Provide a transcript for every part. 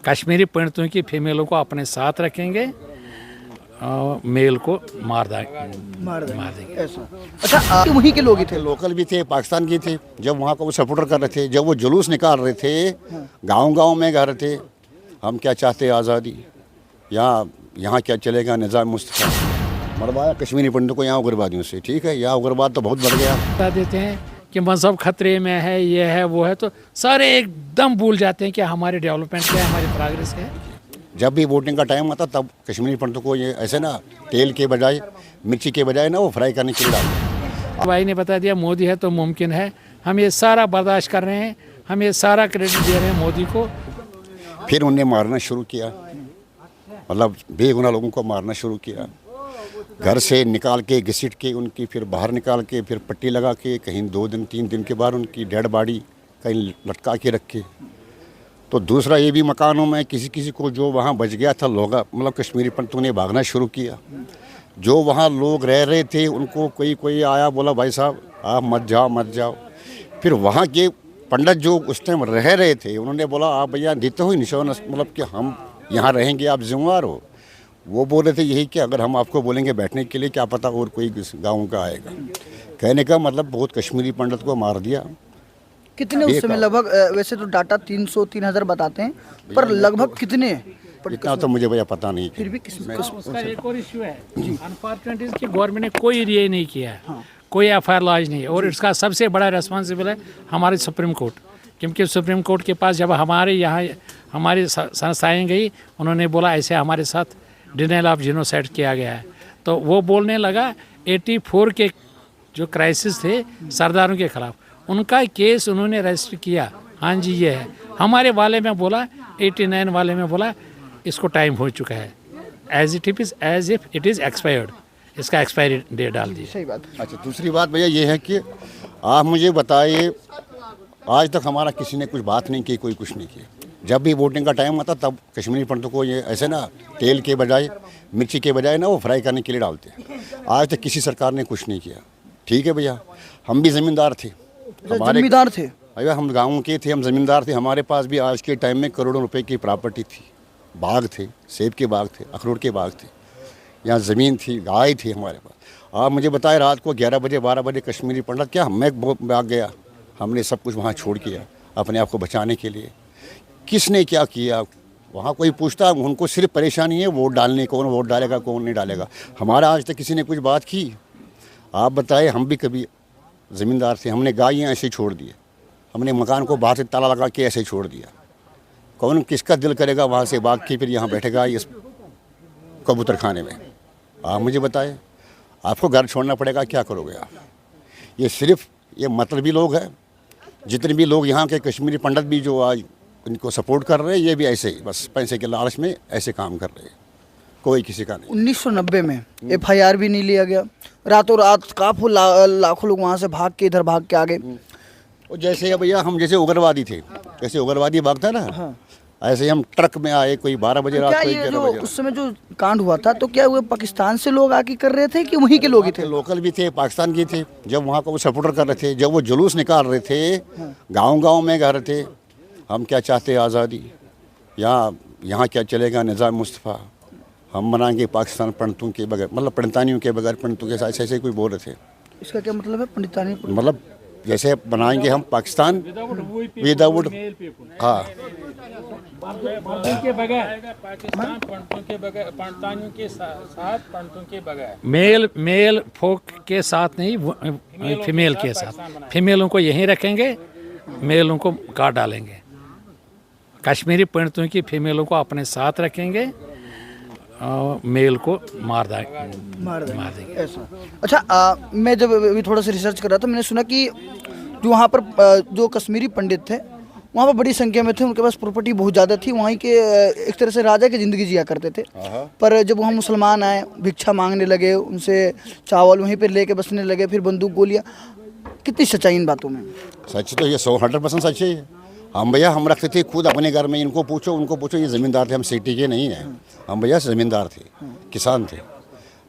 कश्मीरी पंडितों की फीमेलों को अपने साथ रखेंगे, मेल को मार देंगे। ऐसा। अच्छा, वहीं के लोग ही थे? लोकल भी थे, पाकिस्तान की थे। जब वहाँ को वो सपोर्टर कर रहे थे, जब वो जुलूस निकाल रहे थे, गांव-गांव में गा रहे थे, हम क्या चाहते हैं आज़ादी, यहाँ क्या चलेगा निज़ाम मुस्तफ़ा। मरवाया कश्मीरी पंडितों को यहाँ उग्रवादियों से। ठीक है, यहाँ उग्रवाद तो बहुत बढ़ गया। बता देते हैं कि मज़हब खतरे में है, ये है वो है, तो सारे एकदम भूल जाते हैं कि हमारी डेवलपमेंट क्या है, हमारी प्रोग्रेस है। जब भी वोटिंग का टाइम आता तब कश्मीरी पंडितों को ये ऐसे ना तेल के बजाय, मिर्ची के बजाय ना वो फ्राई करने के लिए डालते। भाई ने बता दिया मोदी है तो मुमकिन है। हम ये सारा बर्दाश्त कर रहे हैं, हम ये सारा क्रेडिट दे रहे हैं मोदी को। फिर उन्हें मारना शुरू किया, मतलब बेगुनाह लोगों को मारना शुरू किया। घर से निकाल के घसीट के उनकी फिर बाहर निकाल के फिर पट्टी लगा के कहीं 2 दिन 3 दिन के बाद उनकी डेड बॉडी कहीं लटका के रखे। तो दूसरा ये भी मकानों में किसी को जो वहाँ बच गया था लोग, मतलब कश्मीरी पंडितों ने भागना शुरू किया। जो वहाँ लोग रह रहे थे उनको कोई आया बोला भाई साहब आप मत जाओ। फिर वहाँ के पंडित जो उस टाइम रह रहे थे उन्होंने बोला आप भैया देते हो इंश्योरेंस, मतलब कि हम यहाँ रहेंगे, आप जिम्मेवार हो। वो बोल रहे थे यही कि अगर हम आपको बोलेंगे बैठने के लिए क्या पता और कोई गाँव का आएगा। कहने का मतलब बहुत कश्मीरी पंडित को मार दिया। कितने उस समय लगभग? वैसे तो डाटा 300-3000 बताते हैं, पर लगभग कितने? इतना तो मुझे भैया पता नहीं। फिर भी उसका एक और इशू है, अनफॉर्चुनेटली कि गवर्नमेंट ने कोई रिए नहीं किया है, कोई एफआईआर लॉन्च नहीं है। और इसका सबसे बड़ा रेस्पॉन्सिबल है हमारे सुप्रीम कोर्ट, क्योंकि सुप्रीम कोर्ट के पास जब हमारे यहाँ हमारी संस्थाएँ गई, उन्होंने बोला ऐसे हमारे साथ डिनाइल ऑफ जीनोसाइड किया गया है। तो वो बोलने लगा 84 के जो क्राइसिस थे सरदारों के खिलाफ, उनका केस उन्होंने रजिस्टर किया। हाँ जी ये है। हमारे वाले में बोला 89 वाले में बोला इसको टाइम हो चुका है, as if it is expired, इसका एक्सपायरी डेट डाल दी। सही बात। अच्छा, दूसरी बात भैया ये है कि आप मुझे बताइए आज तक हमारा किसी ने कुछ बात नहीं की, कोई कुछ नहीं किया। जब भी वोटिंग का टाइम आता तब कश्मीरी पंडितों को ये ऐसे ना तेल के बजाय, मिर्ची के बजाय ना वो फ्राई करने के लिए डालते हैं। आज तक किसी सरकार ने कुछ नहीं किया। ठीक है भैया, हम भी ज़मींदार थे। जमींदार थे भैया, हम गाँव के थे, हम ज़मींदार थे। हमारे पास भी आज के टाइम में करोड़ों रुपए की प्रॉपर्टी थी, बाग थे, सेब के बाग थे, अखरोट के बाग थे, यहाँ ज़मीन थी, गाय थी हमारे पास। आप मुझे बताएं रात को 11 बजे 12 बजे कश्मीरी पंडित क्या मैं भाग गया? हमने सब कुछ वहाँ छोड़ किया अपने आप को बचाने के लिए। किसने क्या किया? वहाँ कोई पूछता, उनको सिर्फ परेशानी है वोट डालने, कौन वोट डालेगा कौन नहीं डालेगा। हमारा आज तक किसी ने कुछ बात की? आप बताएं, हम भी कभी ज़मींदार थे, हमने गायें ऐसे छोड़ दिए, हमने मकान को बाहर से ताला लगा के ऐसे छोड़ दिया। कौन किसका दिल करेगा वहाँ से भाग के फिर यहाँ बैठेगा इस कबूतर खाने में? आप मुझे बताएं, आपको घर छोड़ना पड़ेगा, क्या करोगे आप? ये सिर्फ ये मतलबी लोग हैं। जितने भी लोग यहाँ के कश्मीरी पंडित भी जो आज इनको सपोर्ट कर रहे हैं, ये भी ऐसे ही बस पैसे के लालच में ऐसे काम कर रहे हैं, कोई किसी का नहीं। 1990 में FIR भी नहीं लिया गया, रातों रात काफी लाखों लोग वहाँ से भाग के इधर भाग के आ गए। और जैसे भैया हम जैसे उग्रवादी थे, जैसे उग्रवादी भागता ना, हाँ। ऐसे हम ट्रक में आए, कोई 12 बजे रात, कोई 11 बजे। उस समय जो कांड हुआ था तो क्या वो पाकिस्तान से लोग आके कर रहे थे कि वहीं के लोग ही थे? लोकल भी थे, पाकिस्तान की थे। जब वहाँ को वो सपोर्टर कर रहे थे, जब वो जुलूस निकाल रहे थे, गाँव-गाँव में गा रहे थे, हम क्या चाहते हैं आज़ादी, यहाँ क्या चलेगा निज़ाम मुस्तफ़ा, हम बनाएंगे पाकिस्तान पंडितों के बगैर, मतलब पंडितानियों के बगैर, पंडितों के साथ ऐसे कोई बोल रहे थे। इसका क्या मतलब है पंडितानी? मतलब जैसे बनाएंगे हम पाकिस्तान विदाउट, हाँ, के बगैर पाकिस्तान पंडितों के बगैर, पंडितानियों के साथ पंडितों के बगैर, मेल फोक के साथ नहीं, फीमेल के साथ। फीमेलों को यहीं रखेंगे, मेलों को काट डालेंगे। कश्मीरी पंडितों की फीमेलों को अपने साथ रखेंगे, मेल को मार देंगे। ऐसा। अच्छा, मैं जब अभी थोड़ा सा रिसर्च कर रहा था, मैंने सुना कि जो वहाँ पर जो कश्मीरी पंडित थे वहाँ पर बड़ी संख्या में थे, उनके पास प्रॉपर्टी बहुत ज़्यादा थी, वहीं के एक तरह से राजा की ज़िंदगी जिया करते थे। पर जब वहाँ मुसलमान आए, भिक्षा मांगने लगे, उनसे चावल वहीं पर लेके बसने लगे, फिर बंदूक गोलियाँ। कितनी सच्चाई इन बातों में? सच तो ये 100% सच है। हम भैया हम रखते थे खुद अपने घर में, इनको पूछो उनको पूछो, ये ज़मींदार थे, हम सिटी के नहीं हैं। हम भैया ज़मींदार थे, किसान थे।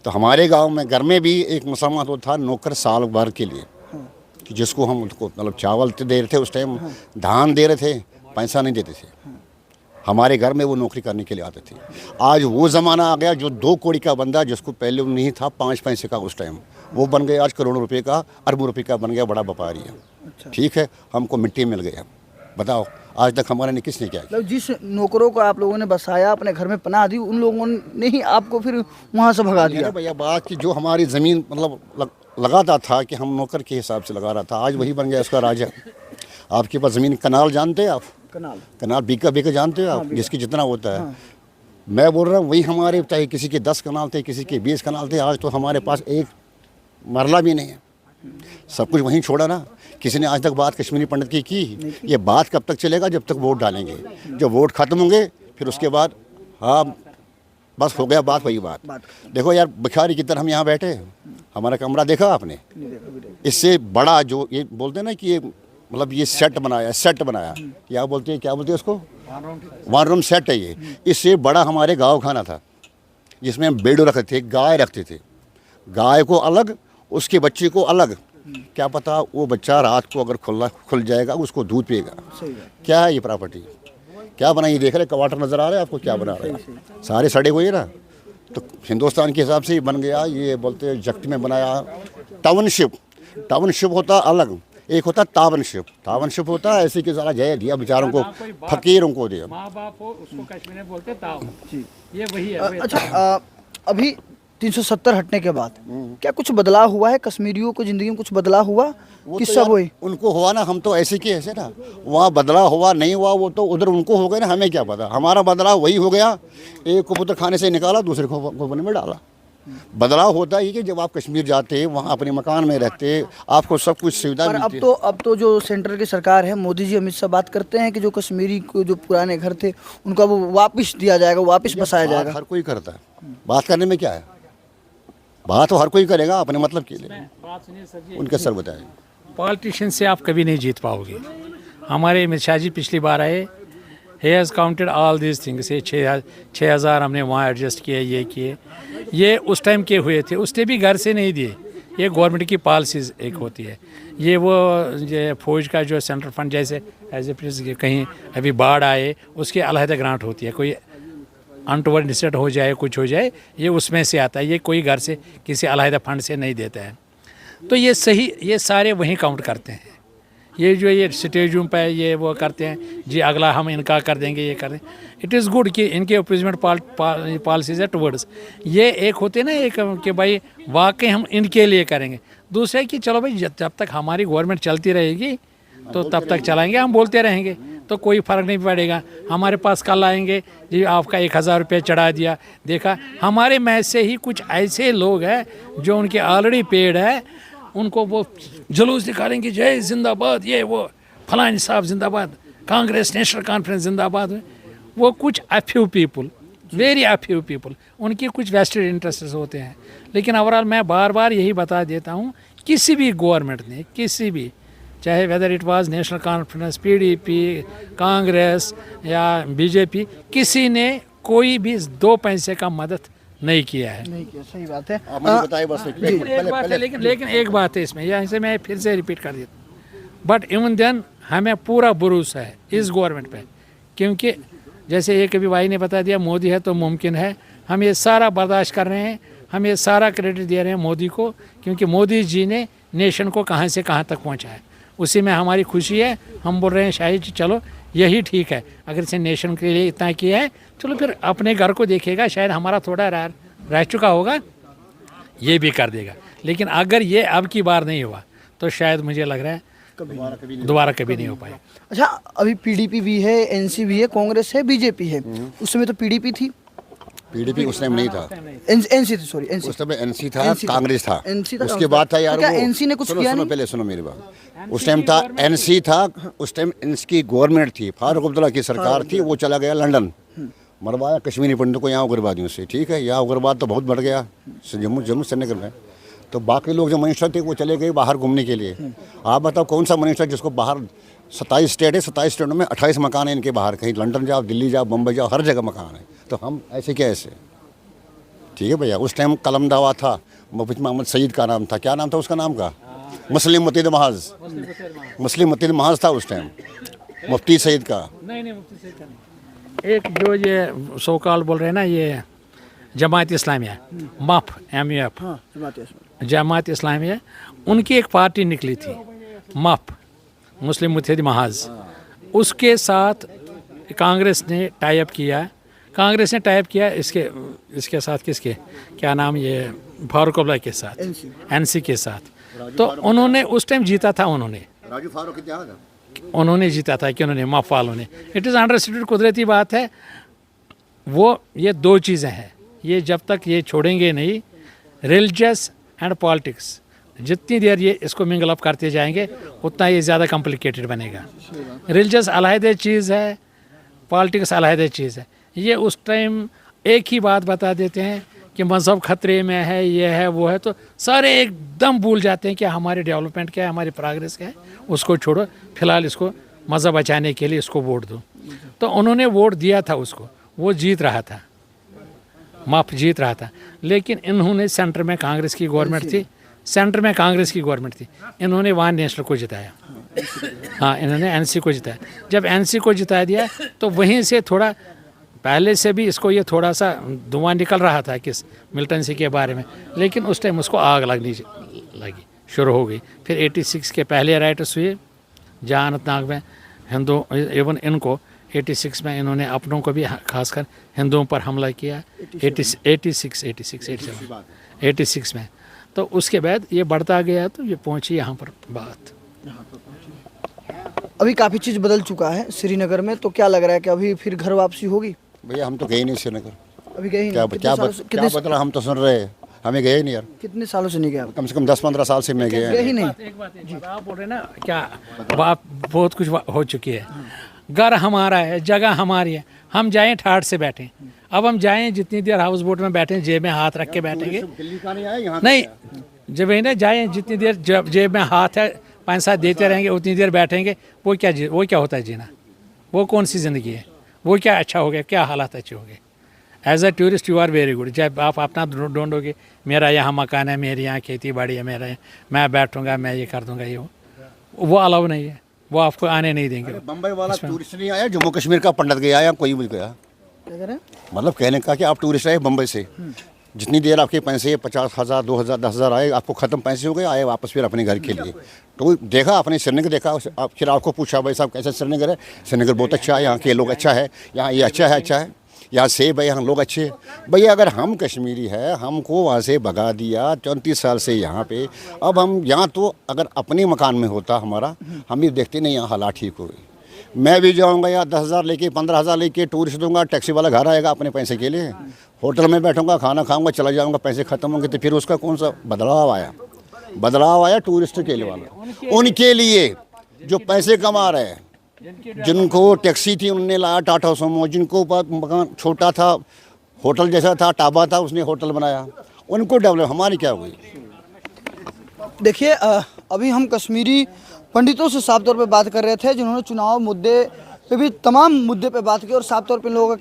तो हमारे गांव में घर में भी एक मुसलमान तो था नौकर साल भर के लिए, कि जिसको हम उसको मतलब चावल दे रहे थे, उस टाइम धान दे रहे थे, पैसा नहीं देते थे। हमारे घर में वो नौकरी करने के लिए आते थे। आज वो ज़माना आ गया जो 2 कौड़ी का बंदा जिसको पहले नहीं था 5 पैसे का उस टाइम, वो बन गया आज करोड़ों रुपए का, अरबों रुपए का बन गया बड़ा व्यापारी है। ठीक है, हमको मिट्टी मिल गया। बताओ आज तक हमारे ने किसने क्या किया? मतलब जिस नौकरों को आप लोगों ने बसाया, अपने घर में पनाह दी, उन लोगों ने ही आपको फिर वहाँ से भगा दिया। अरे भैया बात की जो हमारी ज़मीन मतलब लगाता था कि हम नौकर के हिसाब से लगा रहा था, आज वही बन गया उसका राजा। आपके पास ज़मीन कनाल जानते हैं आप? कनाल बीघा जानते हो आप? जिसकी जितना होता है। मैं बोल रहा हूँ वही हमारे, चाहे किसी के 10 कनाल थे, किसी के 20 कनाल थे, आज तो हमारे पास एक मरला भी नहीं है। सब कुछ वहीं छोड़ा ना। किसी ने आज तक बात कश्मीरी पंडित की ये बात कब तक चलेगा? जब तक वोट डालेंगे। जब वोट खत्म होंगे फिर उसके बाद हाँ बस हो गया बात, वही बात। देखो यार भिखारी की तरह हम यहाँ बैठे, हमारा कमरा देखा आपने? इससे बड़ा जो ये बोलते हैं ना कि ये मतलब ये सेट बनाया क्या बोलते हैं उसको? 1 रूम सेट है ये। इससे बड़ा हमारे गाँव खाना था जिसमें हम बेडो रखते थे, गाय रखते थे, गाय को अलग उसके बच्चे को अलग। क्या पता वो बच्चा रात को अगर खुल जाएगा उसको दूध पिएगा। क्या है ये प्रॉपर्टी? क्या बना? ये देख रहे क्वार्टर नज़र आ रहा है आपको? क्या बना रहा है? सारे सड़े हुए ना। तो हिंदुस्तान के हिसाब से ही बन गया। ये बोलते हैं जख्त में बनाया। टाउनशिप होता अलग, एक होता टाउनशिप होता है ऐसे कि सारा जय दिया बेचारों को, फकीरों को दिया। माँ बाप हो उसको कश्मीर में बोलते तावन। ये वही है। अच्छा, अभी 370 हटने के बाद क्या कुछ बदलाव हुआ है? कश्मीरियों को जिंदगी में कुछ बदलाव हुआ? किस्सा वही उनको हुआ ना, हम तो ऐसे के ऐसे ना। वहाँ बदलाव हुआ नहीं हुआ वो तो उधर उनको हो गया ना, हमें क्या पता। हमारा बदलाव वही हो गया, एक को पुत्र खाने से निकाला, दूसरे को खोपने में डाला। बदलाव होता ही कि जब आप कश्मीर जाते वहाँ अपने मकान में रहते, आपको सब कुछ सुविधा मिलती है। अब तो जो सेंटर की सरकार है, मोदी जी अमित शाह बात करते हैं कि जो कश्मीरी को जो पुराने घर थे उनको वो वापस दिया जाएगा, वापस बसाया जाएगा। हर कोई करता है, बात करने में क्या है? बात तो हर कोई करेगा अपने मतलब के लिए। उनके सर बताए पॉलिटिशियन से आप कभी नहीं जीत पाओगे। हमारे अमित शाह जी पिछली बार आए, he has counted all these things। ये 6,000 हमने वहाँ एडजस्ट किए, ये किए, ये उस टाइम के हुए थे। उसने भी घर से नहीं दिए, ये गवर्नमेंट की पॉलिसीज एक होती है। ये फौज का जो सेंट्रल फंड जैसे एज ए कहीं अभी बाढ़ आए उसकी अलहदा ग्रांट होती है, कोई अनटोवर्ड इंसिडेंट हो जाए, कुछ हो जाए, ये उसमें से आता है। ये कोई घर से किसी अलहदा फंड से नहीं देता है। तो ये सही, ये सारे वहीं काउंट करते हैं। ये जो ये स्टेजों पे ये वो करते हैं जी, अगला हम इनका कर देंगे, ये कर देंगे। इट इज़ गुड कि इनके अपोजिट पॉलिसीज है टुवर्ड्स ये एक होते ना, एक कि भाई वाकई हम इनके लिए करेंगे। दूसरे कि चलो भाई जब तक हमारी गवर्नमेंट चलती रहेगी तो तब तक चलाएंगे, हम बोलते रहेंगे तो कोई फ़र्क नहीं पड़ेगा। हमारे पास कल आएंगे जी आपका 1,000 रुपये चढ़ा दिया, देखा। हमारे में से ही कुछ ऐसे लोग हैं जो उनके ऑलरेडी पेड है, उनको वो जुलूस निकालेंगे, जय जिंदाबाद, ये वो फलानी साहब जिंदाबाद, कांग्रेस नेशनल कॉन्फ्रेंस जिंदाबाद। वो कुछ a few people, very a few people, उनके कुछ वेस्टेड इंटरेस्ट होते हैं। लेकिन ओवरऑल मैं बार बार यही बता देता हूँ, किसी भी गवर्नमेंट ने, किसी भी, चाहे whether it was national conference, PDP, Congress या बीजेपी, किसी ने कोई भी 2 पैसे का मदद नहीं किया है। नहीं किया, सही बात है। लेकिन एक बात है इसमें, यहाँ से मैं फिर से रिपीट कर देता हूँ, बट इवन देन हमें पूरा भरोसा है इस गवर्नमेंट पे, क्योंकि जैसे एक कभी भाई ने बता दिया मोदी है तो मुमकिन है। हम ये सारा बर्दाश्त कर रहे हैं, हम ये सारा क्रेडिट दे रहे हैं मोदी को, क्योंकि मोदी जी ने नेशन को कहाँ से कहाँ तक पहुँचाया, उसी में हमारी खुशी है। हम बोल रहे हैं शाहिद जी चलो यही ठीक है, अगर इसे नेशन के लिए इतना किया है, चलो फिर अपने घर को देखेगा, शायद हमारा थोड़ा रह चुका होगा, ये भी कर देगा। लेकिन अगर ये अब की बार नहीं हुआ तो शायद मुझे लग रहा है दोबारा कभी नहीं हो पाएगा। अच्छा, अभी पीडीपी भी है, एनसी भी है, कांग्रेस है, बीजेपी है। उस समय तो पीडीपी थी, पीडीपी उस टाइम नहीं था, एनसी थी, सॉरी एनसी, उस समय एनसी था, कांग्रेस था, उसके बाद था यार, क्या एनसी ने कुछ किया नहीं? पहले सुनो मेरी बात। उस टाइम था एनसी था, उस टाइम इसकी गवर्नमेंट थी, फारूक अब्दुल्ला की सरकार थी। वो चला गया लंदन, मरवाया कश्मीरी पंडित को यहाँ उग्रवादियों से। ठीक है, यहाँ उग्रवाद तो बहुत बढ़ गया जम्मू श्रीनगर में। तो बाकी लोग जो मिनिस्टर थे वो चले गए बाहर घूमने के लिए। आप बताओ कौन सा मिनिस्टर जिसको बाहर 27 स्टेट है, 27 स्टेटों में 28 मकान है इनके बाहर, कहीं लंदन जाओ, दिल्ली जाओ, बम्बई जाओ, हर जगह मकान है। तो हम ऐसे क्या ऐसे? ठीक है भैया, उस टाइम कलम दावा था, मुफ्ती मोहम्मद सईद का नाम था, क्या नाम था उसका नाम का? मुस्लिम मुत्तहिद महाज था उस टाइम, मुफ्ती सईद का। नहीं मुफ्ती सईद का नहीं। एक जो ये सो कॉल बोल रहे हैं ना, ये जमात इस्लामिया, MUF, MUF, हाँ जमात इस्लामी। जमात इस्लामिया, उनकी एक पार्टी निकली थी MUF, मुस्लिम मुत्तहिद महाज, उसके साथ कांग्रेस ने टाई अप किया। कांग्रेस ने टाई अप किया इसके साथ, किसके क्या नाम, ये फारूक अब्दुल्ला के साथ, NC के साथ। तो उन्होंने उस टाइम जीता था, राजू फारूक उन्होंने जीता था कि उन्होंने MUF वालों ने। इट इज़ अंडरस्टूड, कुदरती बात है वो। ये दो चीज़ें हैं, ये जब तक ये छोड़ेंगे नहीं, रिलीजियस एंड पॉलिटिक्स, जितनी देर ये इसको मिंगल अप करते जाएंगे उतना ये ज़्यादा कॉम्प्लिकेटेड बनेगा। रिलीजियस अलहदा चीज़ है, पॉलिटिक्स अलहदा चीज़ है। ये उस टाइम एक ही बात बता देते हैं कि मज़हब ख़तरे में है, ये है वो है, तो सारे एकदम भूल जाते हैं कि हमारी डेवलपमेंट क्या है, हमारी प्रोग्रेस क्या है, उसको छोड़ो, फिलहाल इसको मज़हब बचाने के लिए इसको वोट दो। तो उन्होंने वोट दिया था उसको, वो जीत रहा था, MUF जीत रहा था। लेकिन इन्होंने सेंटर में कांग्रेस की गवर्नमेंट थी, सेंटर में कांग्रेस की गवर्नमेंट थी, इन्होंने वहाँ नेशनल को जिताया। हाँ, इन्होंने NC को जिताया। जब NC को जिता दिया तो वहीं से थोड़ा पहले से भी इसको ये थोड़ा सा धुआं निकल रहा था किस मिलिटेंसी के बारे में, लेकिन उस टाइम उसको आग लगी शुरू हो गई। फिर 86 के पहले राइट्स हुए जहाँ अनंतनाग में हिंदू, इवन इनको 86 में इन्होंने अपनों को भी खासकर हिंदुओं पर हमला किया, 86 में। तो उसके बाद ये बढ़ता गया, तो ये पहुंची यहाँ पर बात। अभी काफ़ी चीज़ बदल चुका है श्रीनगर में, तो क्या लग रहा है कि अभी फिर घर वापसी होगी? भैया हम तो गए नहीं श्रीनगर, अभी गए ही क्या नहीं। क्या बदला हम तो सुन रहे हैं, हमें गए नहीं यार। कितने सालों से नहीं गया? कम से कम 10-15 साल से मैं गया गए ही नहीं। एक बात आप बोल रहे ना, क्या बात बहुत कुछ हो चुकी है। घर हमारा है, जगह हमारी है, हम जाएं ठाठ से बैठें। अब हम जाएं जितनी देर हाउस बोट में बैठें, जेब में हाथ रख के बैठेंगे, नहीं जब ही ना जाएं जितनी देर जेब में हाथ है, 5-7 देते रहेंगे, उतनी देर बैठेंगे। वो क्या होता है जीना? वो कौन सी ज़िंदगी है? वो क्या अच्छा हो गया? क्या हालात अच्छे हो गए? As a tourist you are very good. जब आप अपना ढूंढोगे, मेरा यहाँ मकान है, मेरी यहाँ खेती बाड़ी है, मैं बैठूंगा, मैं ये कर दूंगा, ये वो अलाउ नहीं है, वो आपको आने नहीं देंगे। बम्बई वाला टूरिस्ट नहीं आया, जम्मू कश्मीर का पंडित गया या कोई भी गया। क्या कह रहे हैं? मतलब कहने का कि आप टूरिस्ट आए बम्बई से, जितनी देर आपके पैसे 50,000, 2,000, 10,000 आए, आपको ख़त्म पैसे हो गए, आए वापस फिर अपने घर के लिए। तो देखा आपने श्रीनगर देखा, फिर आपको पूछा भाई साहब कैसा श्रीनगर है? श्रीनगर बहुत अच्छा है, यहाँ के लोग अच्छा है, यहाँ ये अच्छा है, यहाँ सेब है, यहाँ लोग अच्छे हैं। भैया अगर हम कश्मीरी है, हमको वहाँ से भगा दिया 34 साल से यहाँ पे, अब हम यहाँ तो अगर अपने मकान में होता हमारा, हम भी देखते नहीं यहाँ हालात ठीक हो गए। मैं भी जाऊँगा यार 10,000 लेके, 15,000 लेके टूरिस्ट दूंगा, टैक्सी वाला घर आएगा अपने पैसे के लिए, होटल में बैठूंगा, खाना खाऊंगा, चला जाऊंगा, पैसे खत्म होंगे, तो फिर उसका कौन सा बदलाव आया टूरिस्ट के लिए वाला, उनके लिए जो पैसे कमा रहे हैं, जिनको टैक्सी थी उनने लाया टाटा सुमो, जिनको मकान छोटा था, होटल जैसा था, टाबा था, उसने होटल बनाया, उनको डेवलप। हमारी क्या हुई? देखिए अभी हम कश्मीरी पंडितों से साफ तौर पे बात कर रहे थे, जिन्होंने चुनाव मुद्दे पे भी तमाम मुद्दे पे बात की, और साफ तौर पे लोगों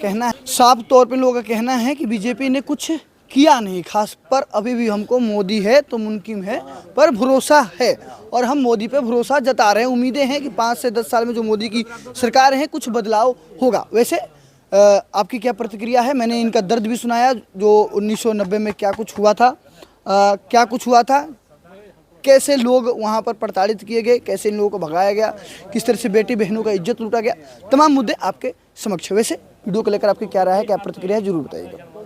का कहना है कि बीजेपी ने कुछ किया नहीं खास, पर अभी भी हमको मोदी है तो मुमकिन है, पर भरोसा है और हम मोदी पे भरोसा जता रहे हैं। उम्मीदें हैं कि 5 से 10 साल में जो मोदी की सरकार है कुछ बदलाव होगा। वैसे आपकी क्या प्रतिक्रिया है? मैंने इनका दर्द भी सुनाया, जो 1990 में क्या कुछ हुआ था, कैसे लोग वहाँ पर प्रताड़ित किए गए, कैसे इन लोगों को भगाया गया, किस तरह से बेटी बहनों का इज्जत लूटा गया, तमाम मुद्दे आपके समक्ष है। वैसे वीडियो को लेकर आपकी क्या राय है, क्या प्रतिक्रिया है, जरूर बताइएगा।